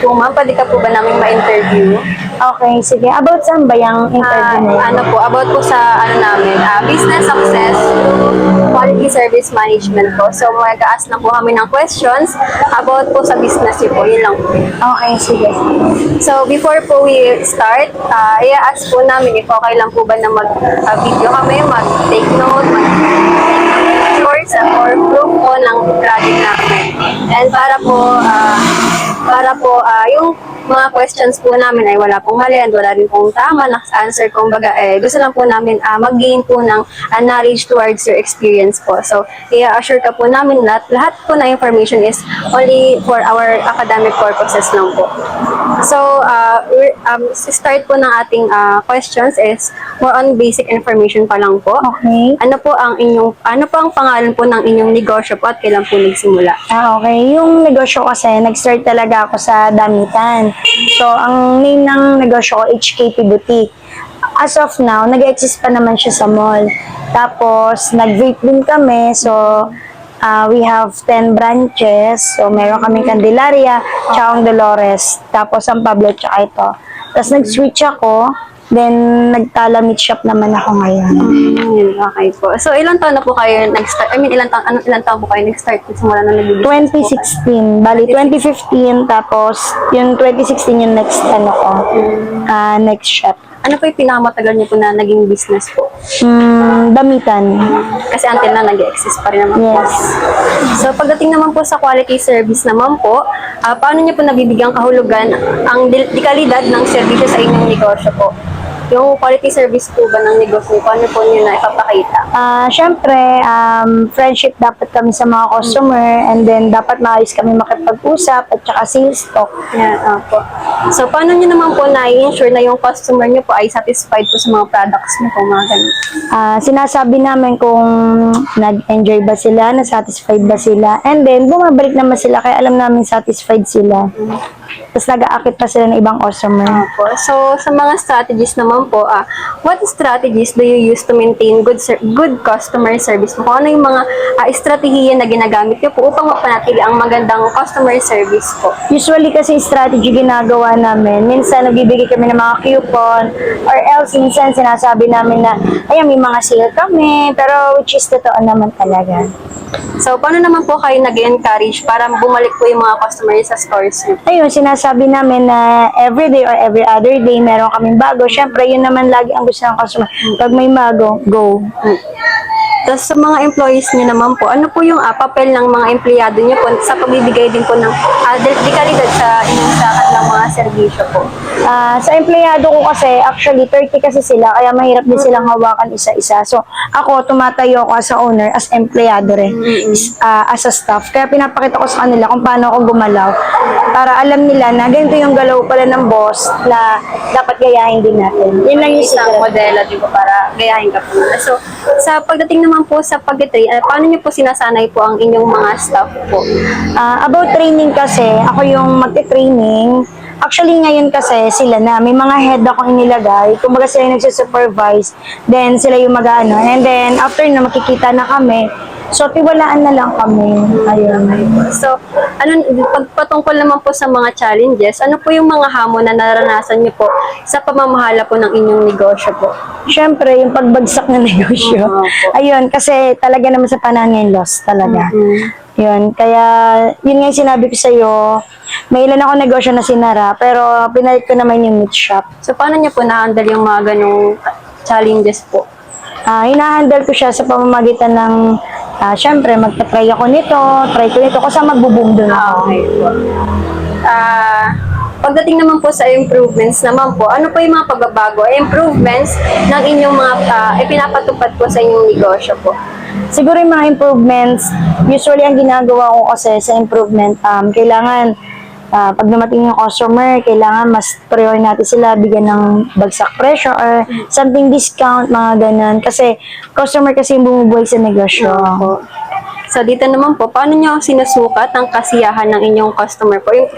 Po ma'am, pwede ka po ba namin ma-interview? Okay, sige. About saan ba yung interview na yun? Ano po, about po sa ano namin, business success quality service management po. So, mag-ask na po kami ng questions about po sa business niyo po. Yun lang po. Okay, sige. So, before po we start, i-ask po namin if okay lang po ba na mag-video kami, mag-take note, mag-pictures or proof po ng project namin. And para po yung mga questions po namin ay wala pong mali and wala rin pong tama na answer. Kumbaga, gusto lang po namin mag-gain po ng knowledge towards your experience po. So, i-assure ka po namin lahat po na information is only for our academic purposes lang po. So, start po ng ating questions is more on basic information pa lang po. Okay. Ano po ang pangalan po ng inyong negosyo po at kailan po nagsimula? Okay. Yung negosyo kasi, nag-start talaga ako sa damitan. So, ang name ng negosyo ko, HKP Boutique. As of now, nag-exist pa naman siya sa mall. Tapos, nag-vape din kami. So, we have 10 branches. So, meron kaming Candelaria, Chaong Dolores. Tapos, San Pablo, tsaka ito. Tapos, nag-switch ako. Then, nagtala-meat shop naman ako ngayon. Okay po. So, ilang taon na po kayo nag-start? I mean, ilang taon po kayo nag-start simula na nag-business po kayo? 2016. Bali, 2015. Tapos, yung 2016 yung next, next shop. Ano po yung pinakamatagal niyo po na naging business po? Damitan. Kasi until na nag-exist pa rin naman po. Yes. So, pagdating naman po sa quality service naman po, paano niyo po nabibigyang kahulugan ang dekalidad ng serbisyo sa inyong negosyo po? Yung quality service po ba ng negosyo niyo, paano po niyo na ipapakita? Siyempre, friendship dapat kami sa mga customer and then dapat maayos kami makipag-usap at saka sales talk. Yan, po. So, paano niyo naman po na-ensure na yung customer niyo po ay satisfied po sa mga products niyo po, mga ganun? Sinasabi namin kung nag-enjoy ba sila, na-satisfied ba sila, and then bumabalik naman sila kaya alam namin satisfied sila. Tapos nag-aakit pa sila ng ibang customer. Po. So, sa mga strategies naman po, what strategies do you use to maintain good customer service po? Kung ano yung mga estratehiya na ginagamit niyo po upang mapanatili ang magandang customer service po? Usually kasi strategy ginagawa namin. Minsan nagbibigay kami ng mga coupon or else minsan sinasabi namin na ayan may mga sale kami pero which is totoo naman talaga. So, paano naman po kayo nag-encourage para bumalik po yung mga customers sa stores niyo? Ayun, sinasabi namin na every day or every other day meron kaming bago. Siyempre, yun naman lagi ang gusto ng customer. Pag may bago, go. Tapos sa mga employees niyo naman po, ano po yung papel ng mga empleyado niyo po sa pagbibigay din po ng dekalidad sa inyong sa kanilang mga serbisyo po? Sa empleyado ko kasi, actually 30 kasi sila, kaya mahirap din silang hawakan isa-isa. So, ako, tumatayo ako as a owner, as empleyado rin, as a staff. Kaya pinapakita ko sa kanila kung paano ako gumalaw. Para alam nila na ganito yung galaw pala ng boss na dapat gayahin din natin. Yun lang yung Isang modelo din po para gayahin ka po. So, sa pagdating naman po sa pag-train, paano niyo po sinasanay po ang inyong mga staff po? About training kasi, ako yung magte-training. Actually, ngayon kasi sila na, may mga head ako inilagay. Kumbaga sila yung nagsusupervise. Then, sila yung mag-ano. And then, after na makikita na kami, so, tiwalaan na lang kami. Ayun. So, pagpatungkol naman po sa mga challenges, ano po yung mga hamon na naranasan niyo po sa pamamahala po ng inyong negosyo po? Siyempre, yung pagbagsak ng negosyo. Ayun, kasi talaga naman sa panahon ngayon, loss talaga. Yun, kaya yun nga yung sinabi ko sa'yo, may ilan ako negosyo na sinara, pero pinalit ko naman yung meat shop. So, paano niyo po na-handle yung mga ganong challenges po? Hinahandle ko siya sa pamamagitan ng, siyempre, magpa-try ako nito, try ko nito, kasi magbo-boom doon ako. Okay po. Pagdating naman po sa improvements naman po, ano po yung mga pagbabago, improvements ng inyong mga ipinapatupad po sa inyong negosyo po? Siguro yung mga improvements, usually ang ginagawa ko kasi sa improvement, kailangan pag dumating yung customer, kailangan mas priority natin sila, bigyan ng bagsak presyo or something discount, mga ganun. Kasi customer kasi yung bumubuhay sa negosyo. So, dito naman po, paano nyo sinusukat ang kasiyahan ng inyong customer po? Yung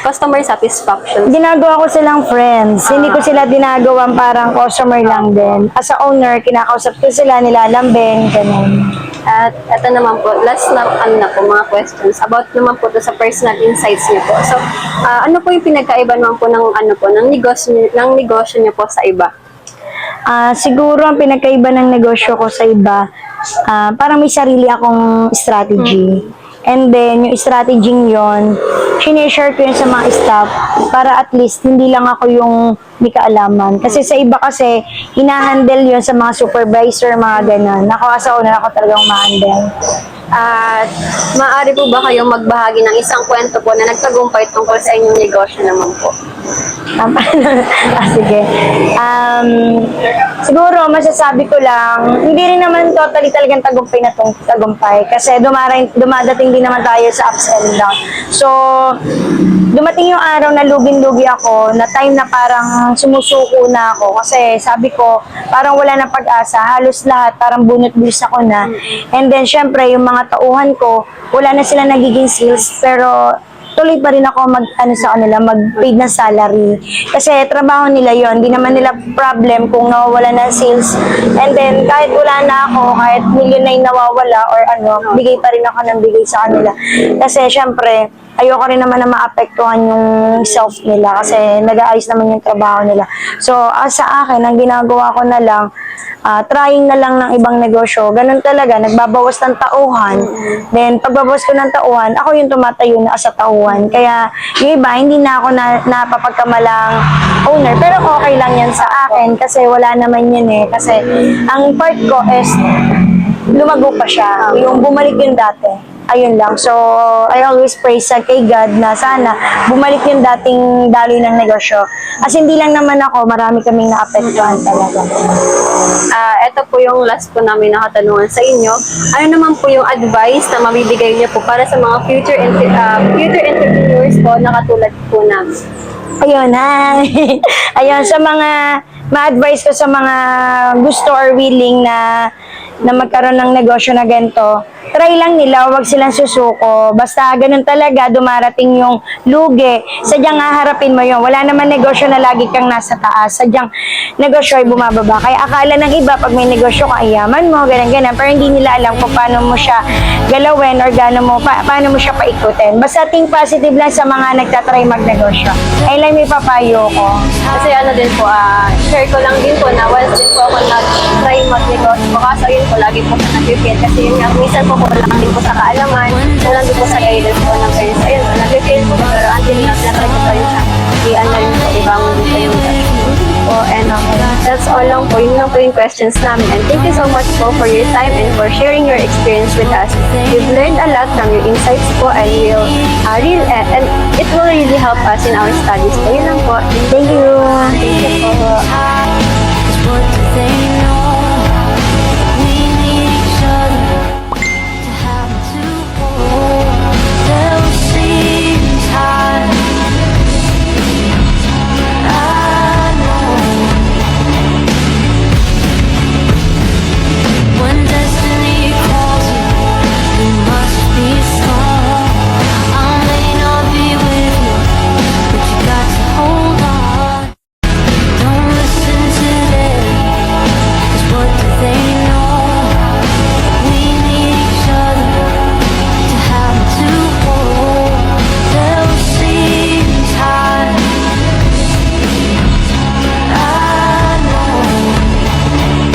customer satisfaction. Ginagawa ko silang friends. Hindi ko sila dinagawang parang customer lang din. As a owner, kinakausap ko sila, nilalambing, ganun. At ito naman po, last na mga questions about naman po to sa personal insights niyo po. So, ano po yung pinagkaiba naman po ng negosyo niyo po sa iba? Siguro ang pinagkaiba ng negosyo ko sa iba, parang may sarili akong strategy. And then, yung strategy yon, sineshare ko yun sa mga staff para at least hindi lang ako yung may kaalaman. Kasi sa iba kasi, hinahandle yun sa mga supervisor, mga ganun. Ako sa una, ako talagang ma-handle. At maaari po ba kayong magbahagi ng isang kwento po na nagtagumpay tungkol sa inyong negosyo naman po? Sige. Siguro, masasabi ko lang, hindi rin naman totally talagang tagumpay. Kasi dumadating din naman tayo sa ups and down. So, dumating yung araw na lugin-lugi ako, na time na parang sumusuko na ako. Kasi sabi ko, parang wala na pag-asa. Halos lahat, parang bunot-bulis ako na. And then, syempre, yung mga tauhan ko, wala na sila nagiging sales. Pero, tuloy pa rin ako mag-paid na salary. Kasi trabaho nila yon, hindi naman nila problem kung nawawala ng sales. And then, kahit wala na ako, kahit million na yung nawawala or bigay pa rin ako ng bigay sa kanila. Kasi, syempre, ayoko rin naman na maapektuhan yung self nila kasi nag-aayos naman yung trabaho nila. So, sa akin, ang ginagawa ko na lang, trying na lang ng ibang negosyo. Ganun talaga, nagbabawas ng tauhan. Then, pagbabawas ko ng tauhan, ako yung tumatayo na sa tauhan. Kaya, yung iba, hindi na ako napapagkamalang owner. Pero okay lang yan sa akin kasi wala naman yun eh. Kasi, ang part ko is, lumago pa siya. Yung bumalik yung dati. Ayun lang. So, I always pray kay God na sana bumalik yung dating daloy ng negosyo. As hindi lang naman ako, marami kaming naapektuhan talaga. Ito po yung last po namin na katanungan sa inyo. Ano naman po yung advice na mabibigay niyo po para sa mga future entrepreneurs po na katulad po namin? Ayun, ayun, sa mga ma-advise ko sa mga gusto or willing na magkaroon ng negosyo na ganito, try lang nila, huwag silang susuko. Basta ganun talaga, dumarating yung lugi. Sadyang haharapin mo yun. Wala naman negosyo na lagi kang nasa taas. Sadyang negosyo ay bumababa. Kaya akala ng iba, pag may negosyo ka, ayaman mo, ganyan-ganyan. Pero hindi nila alam kung paano mo siya galawin or paano mo siya paikutin. Basta think positive lang sa mga nagtatry magnegosyo. Ay lang may papayo ko. Kasi din po, share ko lang din po na once din po ako nag-try magnegosyo. Kaso yun po, lagi po sa nag-repeat. Kasi yun nga, minsan po lang din po sa kaalaman, lang din po sa guidance po ng parents. Ayun, nag-repeat po, pero until na-try ko tayo siya. Na rin po, ibang dito yung po. And that's all lang po. Yun lang po yung questions namin. And thank you so much po for your time and for sharing your experience with us. We've learned a lot from your insights po and and it will really help us in our studies po. Yun lang po. Thank you. Thank you po.